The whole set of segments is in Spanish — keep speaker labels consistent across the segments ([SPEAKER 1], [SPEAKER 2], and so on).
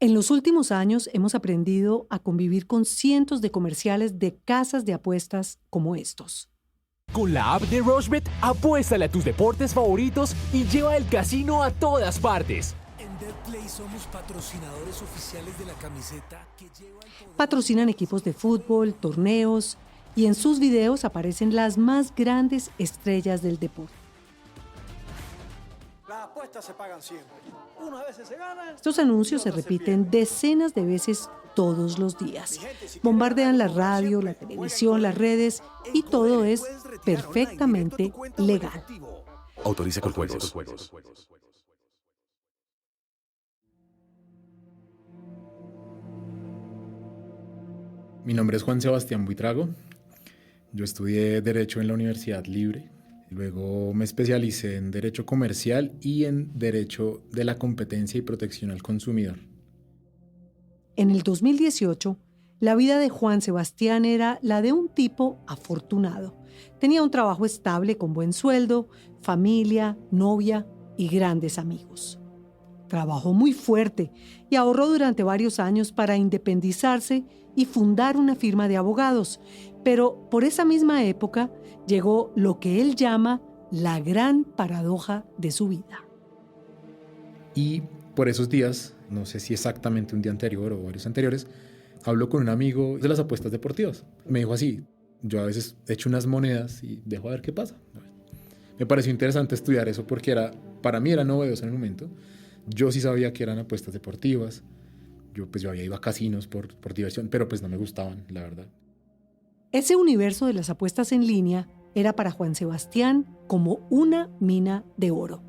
[SPEAKER 1] En los últimos años hemos aprendido a convivir con cientos de comerciales de casas de apuestas como estos.
[SPEAKER 2] Con la app de Rushbet, apuéstale a tus deportes favoritos y lleva el casino a todas partes.
[SPEAKER 3] En BetPlay somos patrocinadores oficiales de la camiseta que lleva el poder.
[SPEAKER 1] Patrocinan equipos de fútbol, torneos y en sus videos aparecen las más grandes estrellas del deporte.
[SPEAKER 4] Las apuestas se pagan siempre. Unas veces se gana.
[SPEAKER 1] Estos anuncios se repiten decenas de veces todos los días. Bombardean la radio, la televisión, las redes y todo es perfectamente legal.
[SPEAKER 5] Autoriza con juegos.
[SPEAKER 6] Mi nombre es Juan Sebastián Buitrago. Yo estudié Derecho en la Universidad Libre. Luego me especialicé en Derecho Comercial y en Derecho de la Competencia y Protección al Consumidor.
[SPEAKER 1] En el 2018, la vida de Juan Sebastián era la de un tipo afortunado. Tenía un trabajo estable con buen sueldo, familia, novia y grandes amigos. Trabajó muy fuerte y ahorró durante varios años para independizarse y fundar una firma de abogados. Pero por esa misma época llegó lo que él llama la gran paradoja de su vida.
[SPEAKER 6] Y por esos días, no sé si exactamente un día anterior o varios anteriores, hablo con un amigo de las apuestas deportivas. Me dijo así: yo a veces echo unas monedas y dejo a ver qué pasa. Me pareció interesante estudiar eso porque para mí era novedoso en el momento. Yo sí sabía que eran apuestas deportivas. Yo había ido a casinos por diversión, pero pues no me gustaban, la verdad.
[SPEAKER 1] Ese universo de las apuestas en línea era para Juan Sebastián como una mina de oro.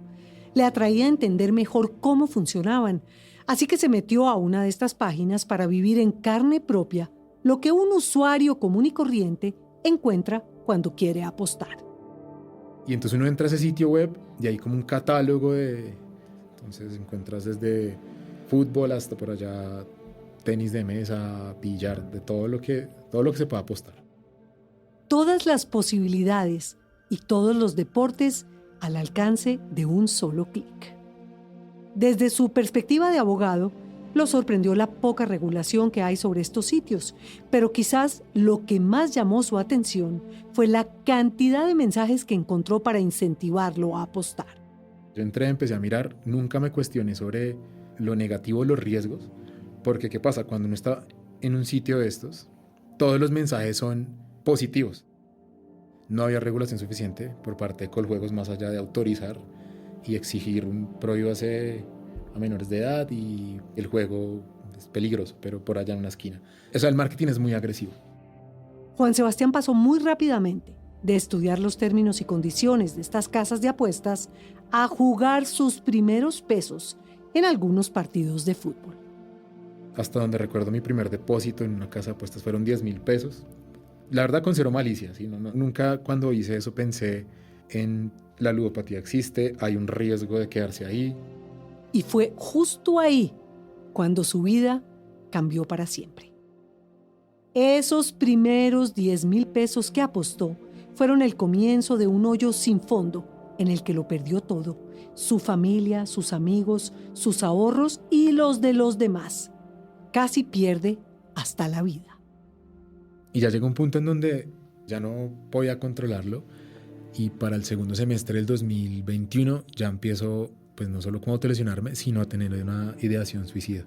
[SPEAKER 1] Le atraía entender mejor cómo funcionaban, así que se metió a una de estas páginas para vivir en carne propia lo que un usuario común y corriente encuentra cuando quiere apostar.
[SPEAKER 6] Y entonces uno entra a ese sitio web y hay como un catálogo de... Entonces encuentras desde fútbol hasta por allá tenis de mesa, billar, de todo lo que se pueda apostar.
[SPEAKER 1] Todas las posibilidades y todos los deportes al alcance de un solo clic. Desde su perspectiva de abogado, lo sorprendió la poca regulación que hay sobre estos sitios, pero quizás lo que más llamó su atención fue la cantidad de mensajes que encontró para incentivarlo a apostar.
[SPEAKER 6] Yo entré, empecé a mirar, nunca me cuestioné sobre lo negativo, los riesgos, porque ¿qué pasa? Cuando uno está en un sitio de estos, todos los mensajes son positivos. No había regulación suficiente por parte de Coljuegos más allá de autorizar y exigir un prohíbase a menores de edad y el juego es peligroso, pero por allá en una esquina. O sea, el marketing es muy agresivo.
[SPEAKER 1] Juan Sebastián pasó muy rápidamente de estudiar los términos y condiciones de estas casas de apuestas a jugar sus primeros pesos en algunos partidos de fútbol.
[SPEAKER 6] Hasta donde recuerdo mi primer depósito en una casa de apuestas fueron 10,000 pesos. La verdad con cero malicia, ¿sí? Nunca cuando hice eso pensé en la ludopatía existe, hay un riesgo de quedarse ahí.
[SPEAKER 1] Y fue justo ahí cuando su vida cambió para siempre. Esos primeros 10,000 pesos que apostó fueron el comienzo de un hoyo sin fondo en el que lo perdió todo: su familia, sus amigos, sus ahorros y los de los demás. Casi pierde hasta la vida.
[SPEAKER 6] Y ya llegó un punto en donde ya no podía controlarlo y para el segundo semestre del 2021 ya empiezo, pues no solo como autolesionarme, sino a tener una ideación suicida.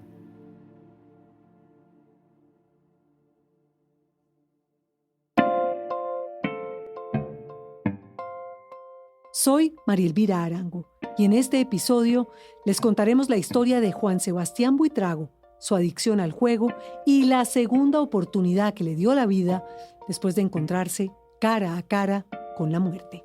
[SPEAKER 1] Soy María Elvira Arango y en este episodio les contaremos la historia de Juan Sebastián Buitrago, su adicción al juego y la segunda oportunidad que le dio la vida después de encontrarse cara a cara con la muerte.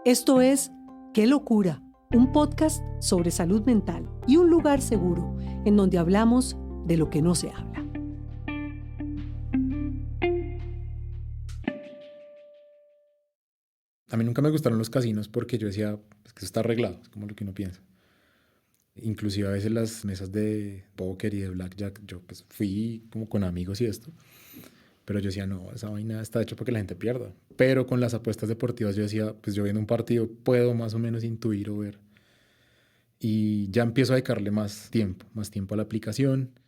[SPEAKER 1] Esto es ¡Qué locura! Un podcast sobre salud mental y un lugar seguro en donde hablamos de lo que no se habla.
[SPEAKER 6] A mí nunca me gustaron los casinos porque yo decía, pues que eso está arreglado, es como lo que uno piensa. Inclusive a veces las mesas de póker y de blackjack, yo pues fui como con amigos y esto, pero yo decía, no, esa vaina está hecha para que la gente pierda. Pero con las apuestas deportivas yo decía, pues yo viendo un partido puedo más o menos intuir o ver. y ya empiezo a dedicarle más tiempo a la aplicación.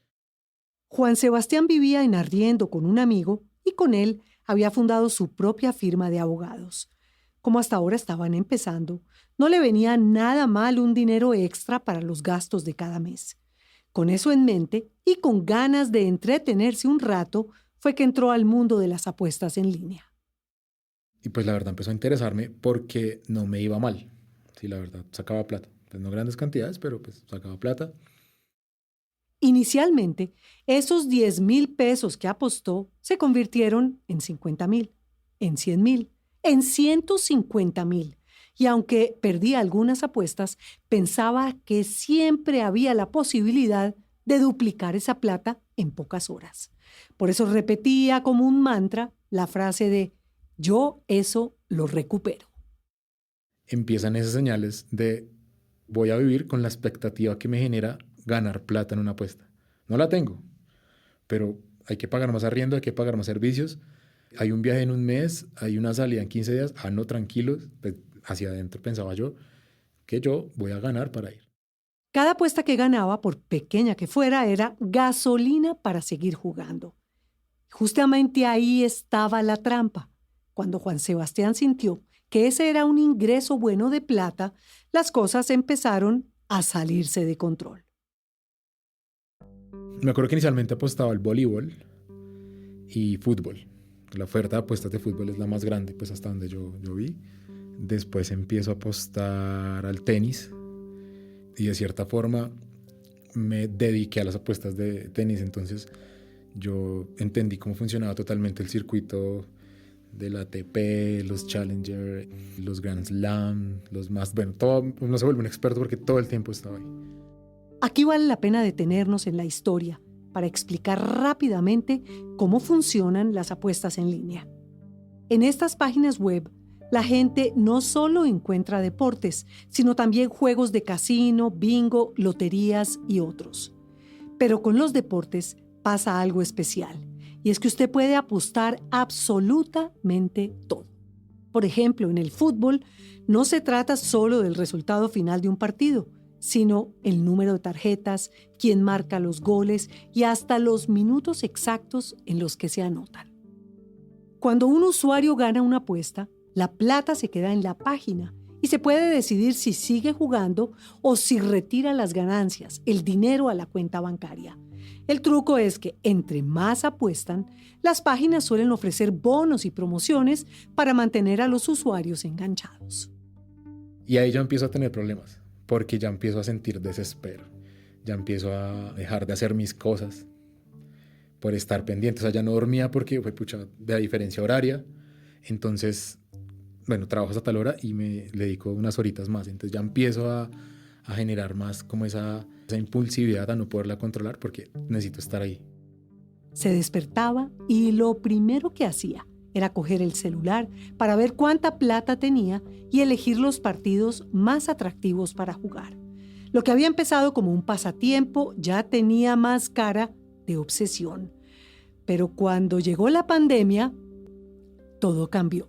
[SPEAKER 1] Juan Sebastián vivía en Arriendo con un amigo y con él había fundado su propia firma de abogados. Como hasta ahora estaban empezando, no le venía nada mal un dinero extra para los gastos de cada mes. Con eso en mente y con ganas de entretenerse un rato, fue que entró al mundo de las apuestas en línea.
[SPEAKER 6] Y pues la verdad empezó a interesarme porque no me iba mal. Sí, la verdad, sacaba plata. Pues no grandes cantidades, pero pues sacaba plata.
[SPEAKER 1] Inicialmente, esos 10,000 pesos que apostó se convirtieron en 50,000, en 100,000, en 150,000. Y aunque perdía algunas apuestas, pensaba que siempre había la posibilidad de duplicar esa plata en pocas horas. Por eso repetía como un mantra la frase de "yo eso lo recupero".
[SPEAKER 6] Empiezan esas señales de voy a vivir con la expectativa que me genera ganar plata en una apuesta. No la tengo, pero hay que pagar más arriendo, hay que pagar más servicios. Hay un viaje en un mes, hay una salida en 15 días. No, tranquilos, pues hacia adentro pensaba yo que yo voy a ganar para ir.
[SPEAKER 1] Cada apuesta que ganaba, por pequeña que fuera, era gasolina para seguir jugando. Justamente ahí estaba la trampa. Cuando Juan Sebastián sintió que ese era un ingreso bueno de plata, las cosas empezaron a salirse de control.
[SPEAKER 6] Me acuerdo que inicialmente apostaba al voleibol y fútbol. La oferta de apuestas de fútbol es la más grande, pues hasta donde yo vi. Después empiezo a apostar al tenis y de cierta forma me dediqué a las apuestas de tenis. Entonces yo entendí cómo funcionaba totalmente el circuito del ATP, los Challenger, los Grand Slam, los más... Bueno, todo, uno se vuelve un experto porque todo el tiempo estaba ahí.
[SPEAKER 1] Aquí vale la pena detenernos en la historia para explicar rápidamente cómo funcionan las apuestas en línea. En estas páginas web, la gente no solo encuentra deportes, sino también juegos de casino, bingo, loterías y otros. Pero con los deportes pasa algo especial, y es que usted puede apostar absolutamente todo. Por ejemplo, en el fútbol no se trata solo del resultado final de un partido, sino el número de tarjetas, quién marca los goles y hasta los minutos exactos en los que se anotan. Cuando un usuario gana una apuesta, la plata se queda en la página y se puede decidir si sigue jugando o si retira las ganancias, el dinero a la cuenta bancaria. El truco es que entre más apuestan, las páginas suelen ofrecer bonos y promociones para mantener a los usuarios enganchados.
[SPEAKER 6] Y ahí ya empiezo a tener problemas, porque ya empiezo a sentir desespero. Ya empiezo a dejar de hacer mis cosas por estar pendiente. O sea, ya no dormía porque fue de la diferencia horaria. Entonces, bueno, trabajo hasta tal hora y me dedico unas horitas más. Entonces ya empiezo a generar más como esa impulsividad a no poderla controlar porque necesito estar ahí.
[SPEAKER 1] Se despertaba y lo primero que hacía era coger el celular para ver cuánta plata tenía y elegir los partidos más atractivos para jugar. Lo que había empezado como un pasatiempo ya tenía más cara de obsesión. Pero cuando llegó la pandemia, todo cambió.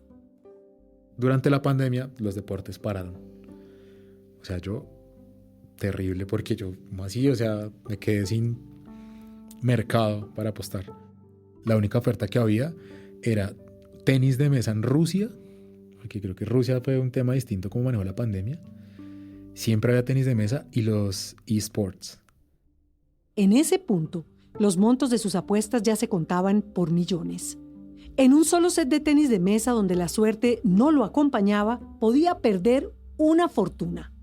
[SPEAKER 6] Durante la pandemia, los deportes pararon. O sea, yo, terrible, porque yo, como así, o sea, me quedé sin mercado para apostar. La única oferta que había era tenis de mesa en Rusia, porque creo que Rusia fue un tema distinto como manejó la pandemia. Siempre había tenis de mesa y los eSports.
[SPEAKER 1] En ese punto, los montos de sus apuestas ya se contaban por millones. En un solo set de tenis de mesa donde la suerte no lo acompañaba, podía perder una fortuna.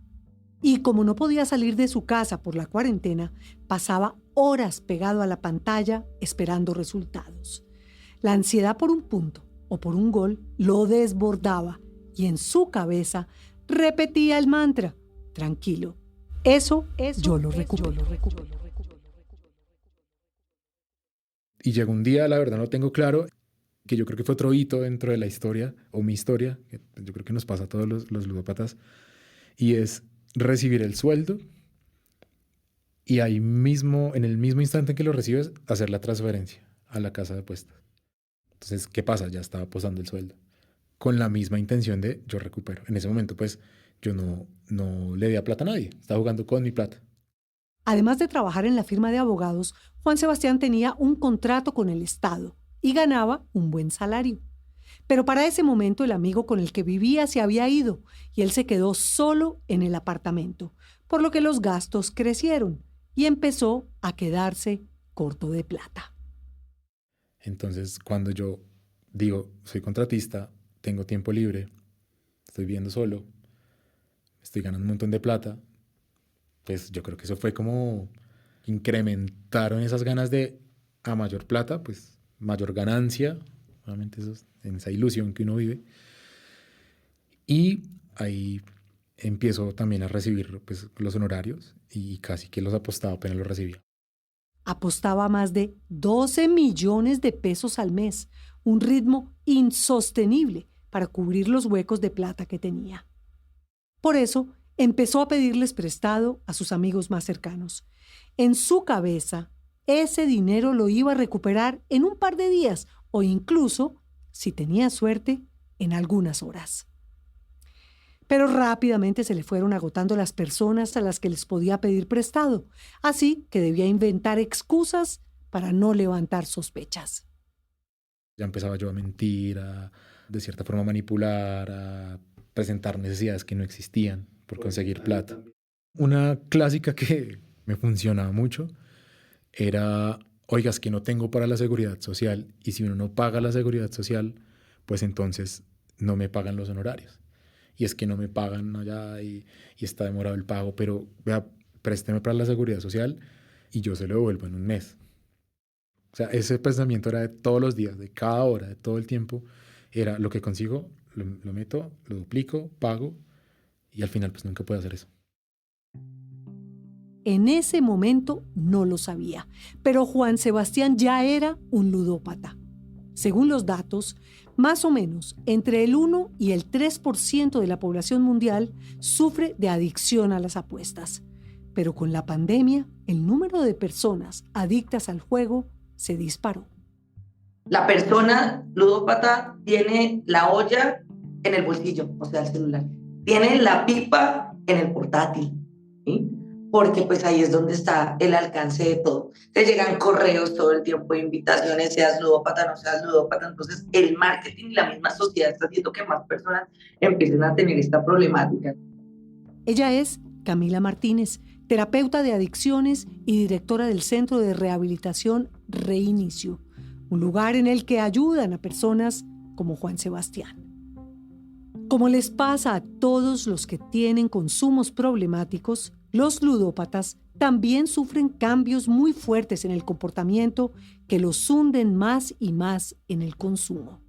[SPEAKER 1] Y como no podía salir de su casa por la cuarentena, pasaba horas pegado a la pantalla esperando resultados. La ansiedad por un punto o por un gol lo desbordaba y en su cabeza repetía el mantra: tranquilo, eso yo lo recupero.
[SPEAKER 6] Y llegó un día, la verdad no tengo claro, que yo creo que fue otro hito dentro de la historia, o mi historia, que yo creo que nos pasa a todos los ludópatas, y es recibir el sueldo y ahí mismo, en el mismo instante en que lo recibes, hacer la transferencia a la casa de apuestas. Entonces, ¿qué pasa? Ya estaba apostando el sueldo con la misma intención de yo recupero. En ese momento, pues, yo no le di plata a nadie, estaba jugando con mi plata.
[SPEAKER 1] Además de trabajar en la firma de abogados, Juan Sebastián tenía un contrato con el Estado y ganaba un buen salario. Pero para ese momento el amigo con el que vivía se había ido y él se quedó solo en el apartamento, por lo que los gastos crecieron y empezó a quedarse corto de plata.
[SPEAKER 6] Entonces, cuando yo digo, soy contratista, tengo tiempo libre, estoy viviendo solo, estoy ganando un montón de plata, pues yo creo que eso fue como incrementaron esas ganas de a mayor plata, pues mayor ganancia, obviamente eso es en esa ilusión que uno vive. Y ahí empiezo también a recibir pues, los honorarios y casi que los apostaba apenas los recibía.
[SPEAKER 1] Apostaba más de 12 millones de pesos al mes, un ritmo insostenible para cubrir los huecos de plata que tenía. Por eso, empezó a pedirles prestado a sus amigos más cercanos. En su cabeza, ese dinero lo iba a recuperar en un par de días o incluso, si tenía suerte, en algunas horas. Pero rápidamente se le fueron agotando las personas a las que les podía pedir prestado, así que debía inventar excusas para no levantar sospechas.
[SPEAKER 6] Ya empezaba yo a mentir, a de cierta forma manipular, a presentar necesidades que no existían por conseguir plata. Una clásica que me funcionaba mucho era, oiga, es que no tengo para la seguridad social y si uno no paga la seguridad social, pues entonces no me pagan los honorarios. Y es que no me pagan allá y está demorado el pago, pero vea, présteme para la seguridad social y yo se lo devuelvo en un mes. O sea, ese pensamiento era de todos los días, de cada hora, de todo el tiempo. Era lo que consigo, lo meto, lo duplico, pago y al final pues nunca puedo hacer eso.
[SPEAKER 1] En ese momento no lo sabía, pero Juan Sebastián ya era un ludópata. Según los datos, más o menos entre el 1 y el 3% de la población mundial sufre de adicción a las apuestas. Pero con la pandemia, el número de personas adictas al juego se disparó.
[SPEAKER 7] La persona ludópata tiene la olla en el bolsillo, o sea, el celular. Tiene la pipa en el portátil, ¿sí? Porque pues ahí es donde está el alcance de todo. Te llegan correos todo el tiempo, invitaciones, seas ludópata, no seas ludópata. Entonces el marketing y la misma sociedad está haciendo que más personas empiecen a tener esta problemática.
[SPEAKER 1] Ella es Camila Martínez, terapeuta de adicciones y directora del Centro de Rehabilitación Reinicio, un lugar en el que ayudan a personas como Juan Sebastián. Como les pasa a todos los que tienen consumos problemáticos, los ludópatas también sufren cambios muy fuertes en el comportamiento que los hunden más y más en el consumo.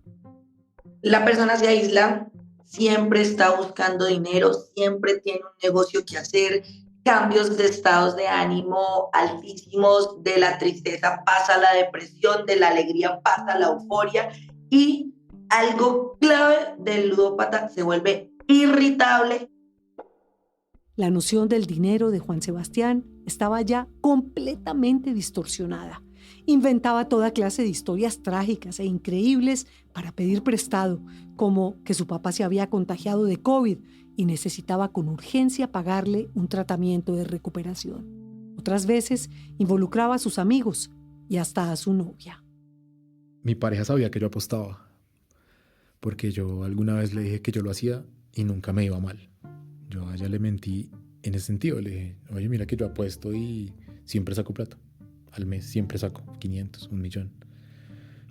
[SPEAKER 7] La persona se aísla, siempre está buscando dinero, siempre tiene un negocio que hacer, cambios de estados de ánimo altísimos, de la tristeza pasa a la depresión, de la alegría pasa a la euforia y algo clave del ludópata se vuelve irritable.
[SPEAKER 1] La noción del dinero de Juan Sebastián estaba ya completamente distorsionada. Inventaba toda clase de historias trágicas e increíbles para pedir prestado, como que su papá se había contagiado de COVID y necesitaba con urgencia pagarle un tratamiento de recuperación. Otras veces involucraba a sus amigos y hasta a su novia.
[SPEAKER 6] Mi pareja sabía que yo apostaba, porque yo alguna vez le dije que yo lo hacía y nunca me iba mal. Yo a ella le mentí en ese sentido. Le dije, oye, mira que yo apuesto y siempre saco plata. Al mes siempre saco 500, 1.000.000.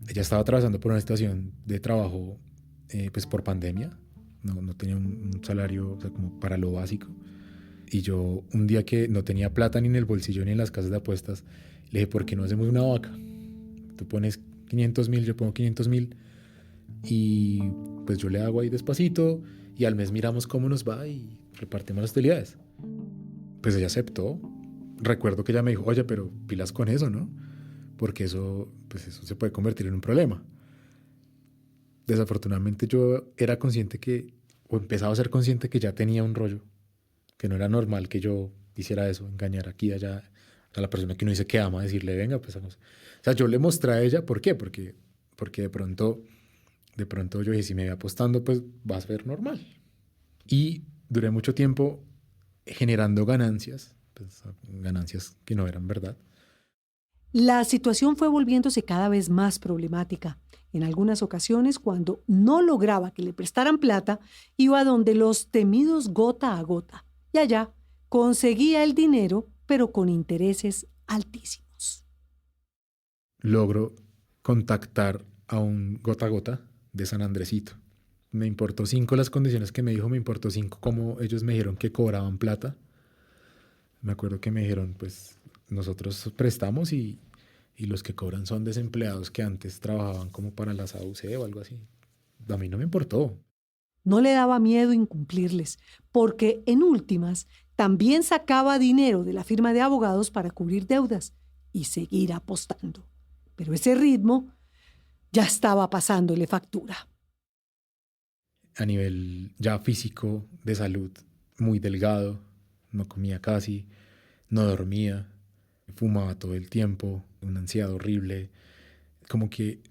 [SPEAKER 6] Ella estaba atravesando por una situación de trabajo pues por pandemia. No tenía un salario, o sea, como para lo básico. Y yo un día que no tenía plata ni en el bolsillo ni en las casas de apuestas, le dije, ¿por qué no hacemos una vaca? Tú pones 500.000, yo pongo 500.000 y pues yo le hago ahí despacito y al mes miramos cómo nos va y repartimos las utilidades. Pues ella aceptó. Recuerdo que ella me dijo, oye, pero pilas con eso, ¿no? Porque eso se puede convertir en un problema. Desafortunadamente yo era consciente o empezaba a ser consciente que ya tenía un rollo, que no era normal que yo hiciera eso, engañar aquí y allá a la persona que uno dice que ama, decirle, venga, pues vamos. O sea, yo le mostré a ella, ¿por qué? Porque de pronto yo dije, si me voy apostando, pues va a ser normal. Y duré mucho tiempo generando ganancias, pues, ganancias que no eran verdad.
[SPEAKER 1] La situación fue volviéndose cada vez más problemática. En algunas ocasiones, cuando no lograba que le prestaran plata, iba donde los temidos gota a gota. Y allá conseguía el dinero, pero con intereses altísimos.
[SPEAKER 6] Logro contactar a un gota a gota de San Andresito. Me importó 5 las condiciones que me dijo, me importó 5 cómo ellos me dijeron que cobraban plata. Me acuerdo que me dijeron, pues nosotros prestamos y los que cobran son desempleados que antes trabajaban como para las AUC o algo así. A mí no me importó.
[SPEAKER 1] No le daba miedo incumplirles, porque en últimas también sacaba dinero de la firma de abogados para cubrir deudas y seguir apostando. Pero ese ritmo ya estaba pasándole factura.
[SPEAKER 6] A nivel ya físico, de salud, muy delgado, no comía casi, no dormía, fumaba todo el tiempo, una ansiedad horrible, como que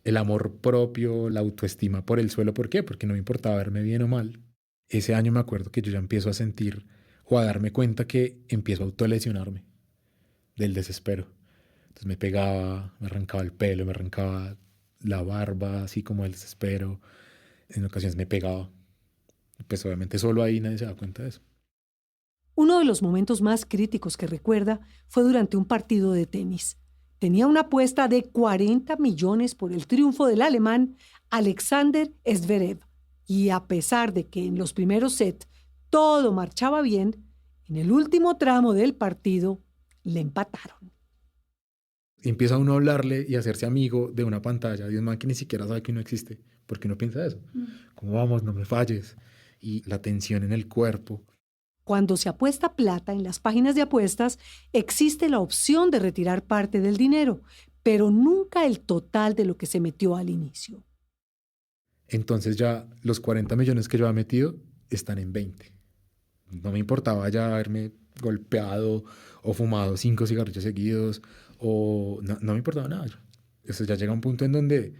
[SPEAKER 6] el amor propio, la autoestima por el suelo. ¿Por qué? Porque no me importaba verme bien o mal. Ese año me acuerdo que yo ya empiezo a sentir o a darme cuenta que empiezo a autolesionarme del desespero. Entonces me pegaba, me arrancaba el pelo, me arrancaba la barba, así como el desespero. En ocasiones me pegaba. Pues obviamente solo ahí nadie se da cuenta de eso.
[SPEAKER 1] Uno de los momentos más críticos que recuerda fue durante un partido de tenis. Tenía una apuesta de 40 millones por el triunfo del alemán Alexander Zverev. Y a pesar de que en los primeros sets todo marchaba bien, en el último tramo del partido le empataron.
[SPEAKER 6] Empieza uno a hablarle y a hacerse amigo de una pantalla de un man que ni siquiera sabe que uno existe, porque uno piensa eso. ¿Cómo vamos? No me falles. Y la tensión en el cuerpo.
[SPEAKER 1] Cuando se apuesta plata en las páginas de apuestas, existe la opción de retirar parte del dinero, pero nunca el total de lo que se metió al inicio.
[SPEAKER 6] Entonces ya los 40 millones que yo había metido están en 20. No me importaba ya haberme golpeado o fumado 5 cigarrillos seguidos, o no me importaba nada. Eso ya llega a un punto en donde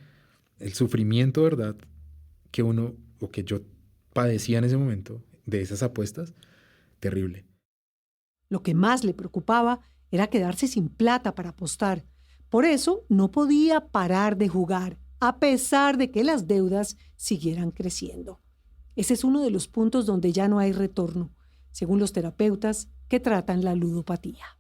[SPEAKER 6] el sufrimiento, ¿verdad?, que uno o que yo padecía en ese momento de esas apuestas, terrible.
[SPEAKER 1] Lo que más le preocupaba era quedarse sin plata para apostar. Por eso no podía parar de jugar, a pesar de que las deudas siguieran creciendo. Ese es uno de los puntos donde ya no hay retorno, según los terapeutas que tratan la ludopatía.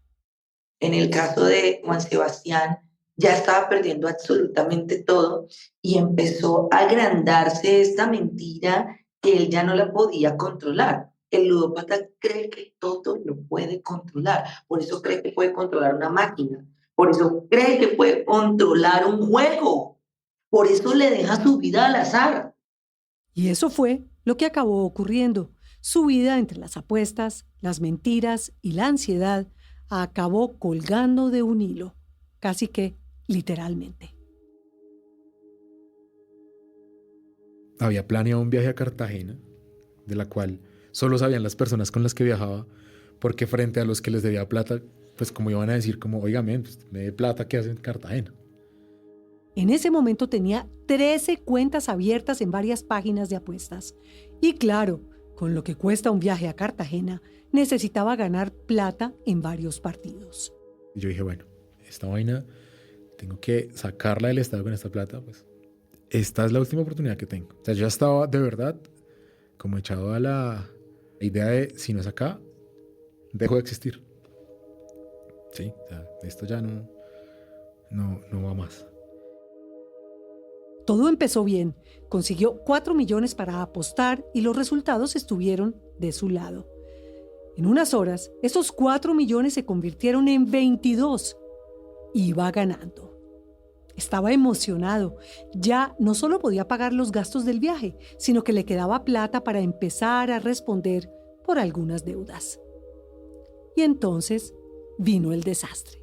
[SPEAKER 7] En el caso de Juan Sebastián, ya estaba perdiendo absolutamente todo y empezó a agrandarse esta mentira que él ya no la podía controlar. El ludópata cree que todo lo puede controlar, por eso cree que puede controlar una máquina, por eso cree que puede controlar un juego, por eso le deja su vida al azar.
[SPEAKER 1] Y eso fue lo que acabó ocurriendo. Su vida entre las apuestas, las mentiras y la ansiedad acabó colgando de un hilo, casi que literalmente.
[SPEAKER 6] Había planeado un viaje a Cartagena, de la cual solo sabían las personas con las que viajaba, porque frente a los que les debía plata, pues como iban a decir como, oígame, pues, me dé plata, ¿qué hacen en Cartagena?
[SPEAKER 1] En ese momento tenía 13 cuentas abiertas en varias páginas de apuestas. Y claro, con lo que cuesta un viaje a Cartagena, necesitaba ganar plata en varios partidos.
[SPEAKER 6] Y yo dije, bueno, esta vaina tengo que sacarla del estado con esta plata, pues esta es la última oportunidad que tengo. O sea, yo ya estaba de verdad como echado a la idea de, si no es acá, dejo de existir. Sí, o sea, esto ya no va más.
[SPEAKER 1] Todo empezó bien. Consiguió 4 millones para apostar y los resultados estuvieron de su lado. En unas horas, esos 4 millones se convirtieron en 22. Iba ganando. Estaba emocionado. Ya no solo podía pagar los gastos del viaje, sino que le quedaba plata para empezar a responder por algunas deudas. Y entonces vino el desastre.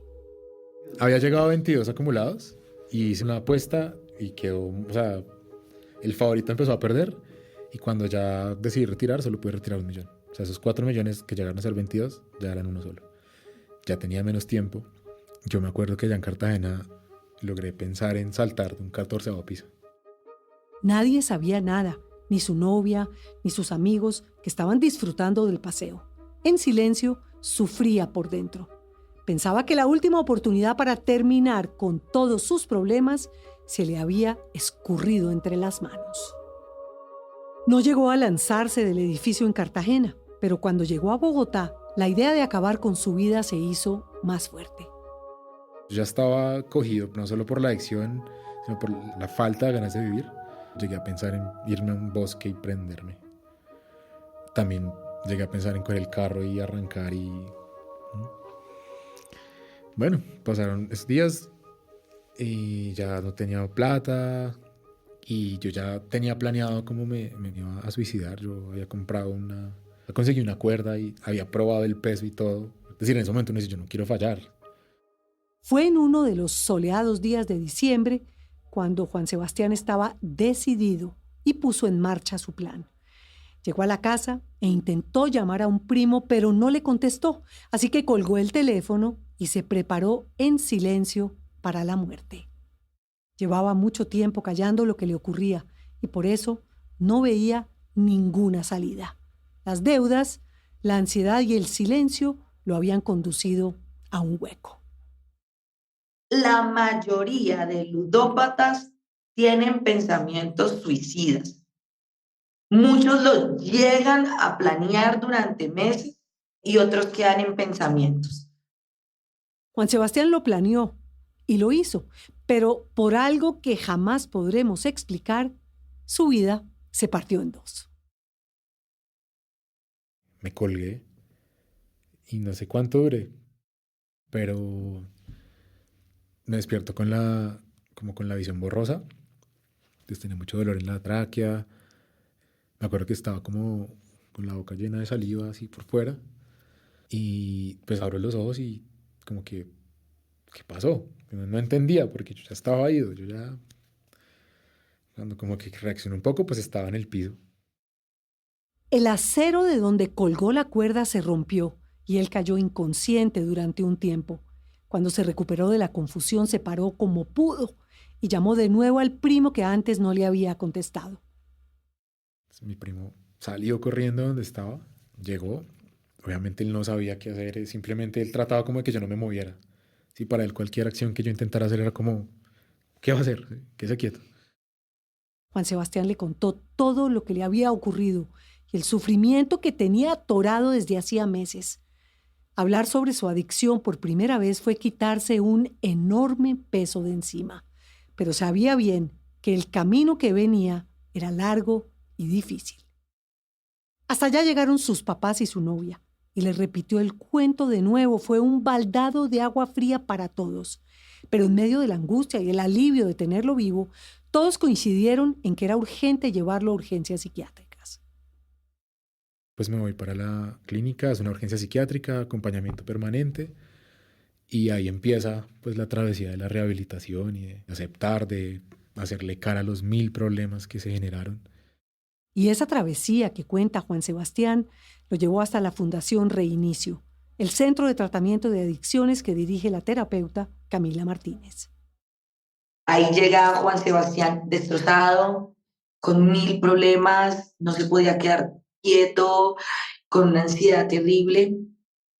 [SPEAKER 6] Había llegado a 22 acumulados y hice una apuesta y quedó, o sea, el favorito empezó a perder y cuando ya decidí retirar, solo pude retirar 1 millón. O sea, esos 4 millones que llegaron a ser 22 ya eran uno solo. Ya tenía menos tiempo. Yo me acuerdo que ya en Cartagena logré pensar en saltar de un 14º piso.
[SPEAKER 1] Nadie sabía nada, ni su novia, ni sus amigos que estaban disfrutando del paseo. En silencio, sufría por dentro. Pensaba que la última oportunidad para terminar con todos sus problemas se le había escurrido entre las manos. No llegó a lanzarse del edificio en Cartagena, pero cuando llegó a Bogotá, la idea de acabar con su vida se hizo más fuerte.
[SPEAKER 6] Yo ya estaba cogido no solo por la adicción, sino por la falta de ganas de vivir. Llegué a pensar en irme a un bosque y prenderme. También llegué a pensar en coger el carro y arrancar y... Bueno, pasaron esos días y ya no tenía plata y yo ya tenía planeado cómo me iba a suicidar. Yo había conseguí una cuerda y había probado el peso y todo. Es decir, en ese momento uno dice, yo no quiero fallar.
[SPEAKER 1] Fue en uno de los soleados días de diciembre cuando Juan Sebastián estaba decidido y puso en marcha su plan. Llegó a la casa e intentó llamar a un primo, pero no le contestó, así que colgó el teléfono y se preparó en silencio para la muerte. Llevaba mucho tiempo callando lo que le ocurría y por eso no veía ninguna salida. Las deudas, la ansiedad y el silencio lo habían conducido a un hueco.
[SPEAKER 7] La mayoría de ludópatas tienen pensamientos suicidas. Muchos los llegan a planear durante meses y otros quedan en pensamientos.
[SPEAKER 1] Juan Sebastián lo planeó y lo hizo, pero por algo que jamás podremos explicar, su vida se partió en dos.
[SPEAKER 6] Me colgué y no sé cuánto duré, pero me despierto con la visión borrosa. Entonces tenía mucho dolor en la tráquea. Me acuerdo que estaba como con la boca llena de saliva así por fuera. Y pues abro los ojos y como que, ¿qué pasó? No entendía porque yo ya estaba ido. Cuando como que reaccioné un poco, pues estaba en el piso.
[SPEAKER 1] El acero de donde colgó la cuerda se rompió y él cayó inconsciente durante un tiempo. Cuando se recuperó de la confusión, se paró como pudo y llamó de nuevo al primo que antes no le había contestado.
[SPEAKER 6] Mi primo salió corriendo donde estaba, llegó. Obviamente él no sabía qué hacer, simplemente él trataba como de que yo no me moviera. Sí, para él cualquier acción que yo intentara hacer era como, ¿qué va a hacer? Quédese quieto.
[SPEAKER 1] Juan Sebastián le contó todo lo que le había ocurrido y el sufrimiento que tenía atorado desde hacía meses. Hablar sobre su adicción por primera vez fue quitarse un enorme peso de encima, pero sabía bien que el camino que venía era largo y difícil. Hasta allá llegaron sus papás y su novia, y le repitió el cuento de nuevo. Fue un baldado de agua fría para todos, pero en medio de la angustia y el alivio de tenerlo vivo, todos coincidieron en que era urgente llevarlo a urgencias psiquiátricas.
[SPEAKER 6] Pues me voy para la clínica, es una urgencia psiquiátrica, acompañamiento permanente, y ahí empieza pues la travesía de la rehabilitación y de aceptar, de hacerle cara a los 1000 problemas que se generaron.
[SPEAKER 1] Y esa travesía que cuenta Juan Sebastián lo llevó hasta la Fundación Reinicio, el centro de tratamiento de adicciones que dirige la terapeuta Camila Martínez.
[SPEAKER 7] Ahí llega Juan Sebastián destrozado, con 1000 problemas, no se podía quedar quieto, con una ansiedad terrible.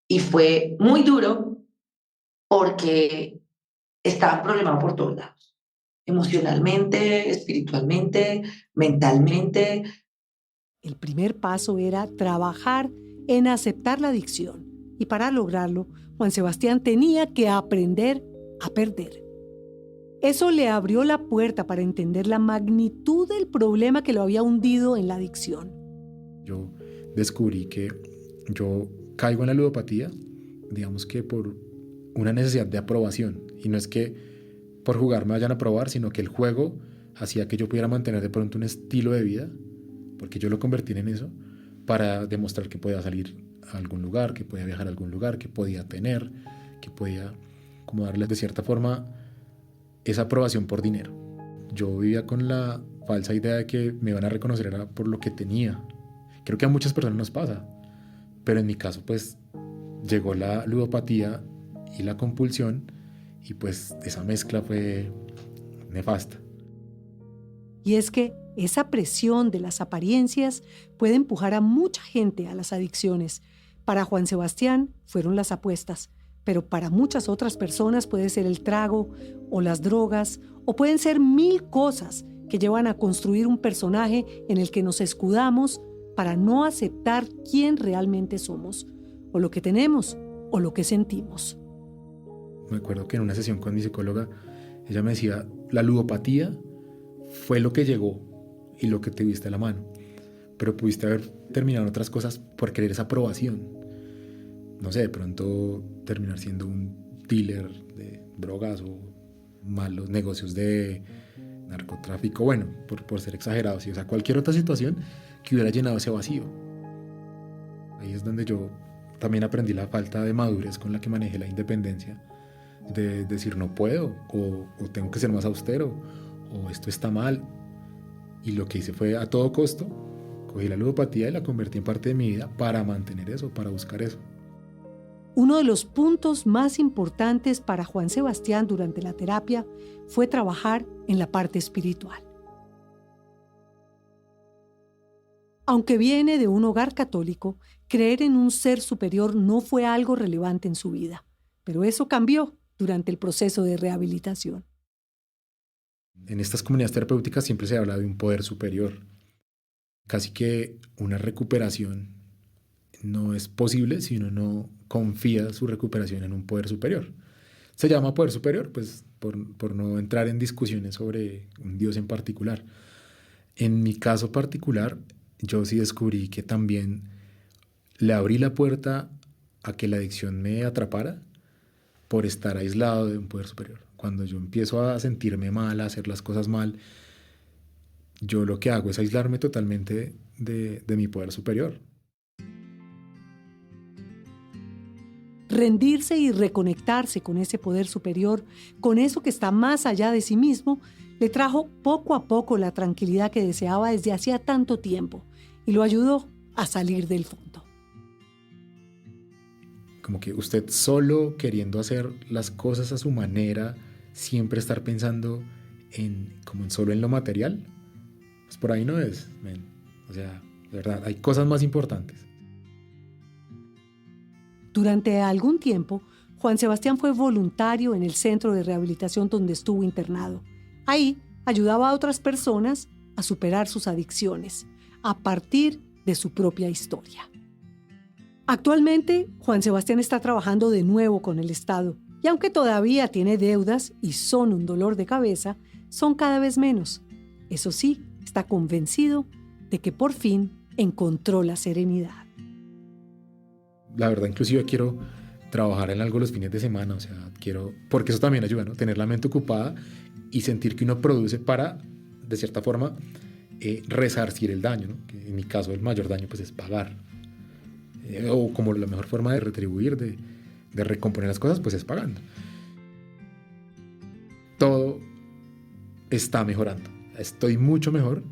[SPEAKER 7] Y fue muy duro porque estaba problemado por todos lados. Emocionalmente, espiritualmente, mentalmente.
[SPEAKER 1] El primer paso era trabajar en aceptar la adicción. Y para lograrlo, Juan Sebastián tenía que aprender a perder. Eso le abrió la puerta para entender la magnitud del problema que lo había hundido en la adicción.
[SPEAKER 6] Yo descubrí que yo caigo en la ludopatía, digamos que por una necesidad de aprobación. Y no es que por jugar me vayan a aprobar, sino que el juego hacía que yo pudiera mantener de pronto un estilo de vida, porque yo lo convertí en eso, para demostrar que podía salir a algún lugar, que podía viajar a algún lugar, que podía tener, que podía como darles de cierta forma esa aprobación por dinero. Yo vivía con la falsa idea de que me iban a reconocer era por lo que tenía. Creo que a muchas personas nos pasa, pero en mi caso pues llegó la ludopatía y la compulsión y pues esa mezcla fue nefasta.
[SPEAKER 1] Y es que Esa presión de las apariencias puede empujar a mucha gente a las adicciones. Para Juan Sebastián fueron las apuestas, pero para muchas otras personas puede ser el trago o las drogas, o pueden ser 1000 cosas que llevan a construir un personaje en el que nos escudamos para no aceptar quién realmente somos, o lo que tenemos, o lo que sentimos.
[SPEAKER 6] Me acuerdo que en una sesión con mi psicóloga, ella me decía, la ludopatía fue lo que llegó y lo que te viste a la mano, pero pudiste haber terminado otras cosas por querer esa aprobación. No sé, de pronto terminar siendo un dealer de drogas o malos negocios de narcotráfico, bueno, por ser exagerado, ¿sí? O sea, cualquier otra situación que hubiera llenado ese vacío. Ahí es donde yo también aprendí la falta de madurez con la que manejé la independencia, de decir no puedo, o tengo que ser más austero, o esto está mal. Y lo que hice fue, a todo costo, cogí la ludopatía y la convertí en parte de mi vida para mantener eso, para buscar eso.
[SPEAKER 1] Uno de los puntos más importantes para Juan Sebastián durante la terapia fue trabajar en la parte espiritual. Aunque viene de un hogar católico, creer en un ser superior no fue algo relevante en su vida, pero eso cambió durante el proceso de rehabilitación.
[SPEAKER 6] En estas comunidades terapéuticas siempre se habla de un poder superior. Casi que una recuperación no es posible si uno no confía su recuperación en un poder superior. Se llama poder superior, pues por no entrar en discusiones sobre un Dios en particular. En mi caso particular, yo sí descubrí que también le abrí la puerta a que la adicción me atrapara por estar aislado de un poder superior. Cuando yo empiezo a sentirme mal, a hacer las cosas mal, yo lo que hago es aislarme totalmente de mi poder superior.
[SPEAKER 1] Rendirse y reconectarse con ese poder superior, con eso que está más allá de sí mismo, le trajo poco a poco la tranquilidad que deseaba desde hacía tanto tiempo y lo ayudó a salir del fondo.
[SPEAKER 6] Como que usted solo queriendo hacer las cosas a su manera, siempre estar pensando solo en lo material, pues por ahí no es, man. O sea, de verdad, hay cosas más importantes.
[SPEAKER 1] Durante algún tiempo, Juan Sebastián fue voluntario en el centro de rehabilitación donde estuvo internado. Ahí ayudaba a otras personas a superar sus adicciones, a partir de su propia historia. Actualmente, Juan Sebastián está trabajando de nuevo con el Estado, y aunque todavía tiene deudas y son un dolor de cabeza, son cada vez menos. Eso sí, está convencido de que por fin encontró la serenidad.
[SPEAKER 6] La verdad, inclusive quiero trabajar en algo los fines de semana, o sea, porque eso también ayuda, ¿no? Tener la mente ocupada y sentir que uno produce para, de cierta forma, resarcir el daño, ¿no? Que en mi caso el mayor daño pues es pagar. O como la mejor forma de retribuir, de recomponer las cosas, pues es pagando. Todo está mejorando. Estoy mucho mejor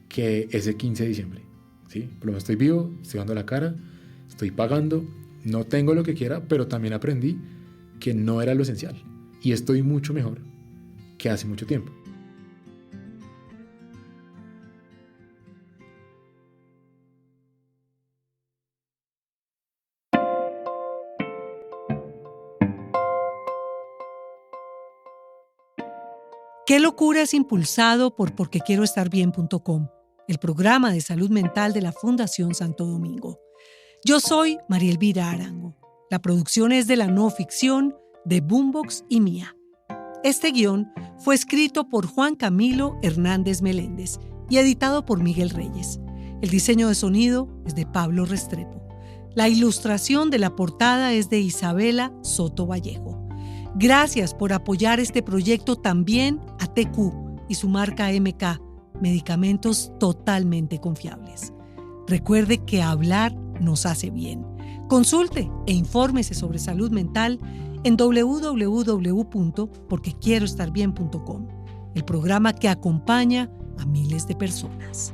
[SPEAKER 6] que ese 15 de diciembre, ¿sí? Por lo menos estoy vivo, estoy dando la cara, estoy pagando, no tengo lo que quiera, pero también aprendí que no era lo esencial. Y estoy mucho mejor que hace mucho tiempo.
[SPEAKER 1] ¡Qué locura! Es impulsado por porquequieroestarbien.com, el programa de salud mental de la Fundación Santo Domingo. Yo soy María Elvira Arango. La producción es de la no ficción, de Boombox y mía. Este guión fue escrito por Juan Camilo Hernández Meléndez y editado por Miguel Reyes. El diseño de sonido es de Pablo Restrepo. La ilustración de la portada es de Isabela Soto Vallejo. Gracias por apoyar este proyecto también a TQ y su marca MK, medicamentos totalmente confiables. Recuerde que hablar nos hace bien. Consulte e infórmese sobre salud mental en www.porquequieroestarbien.com, el programa que acompaña a miles de personas.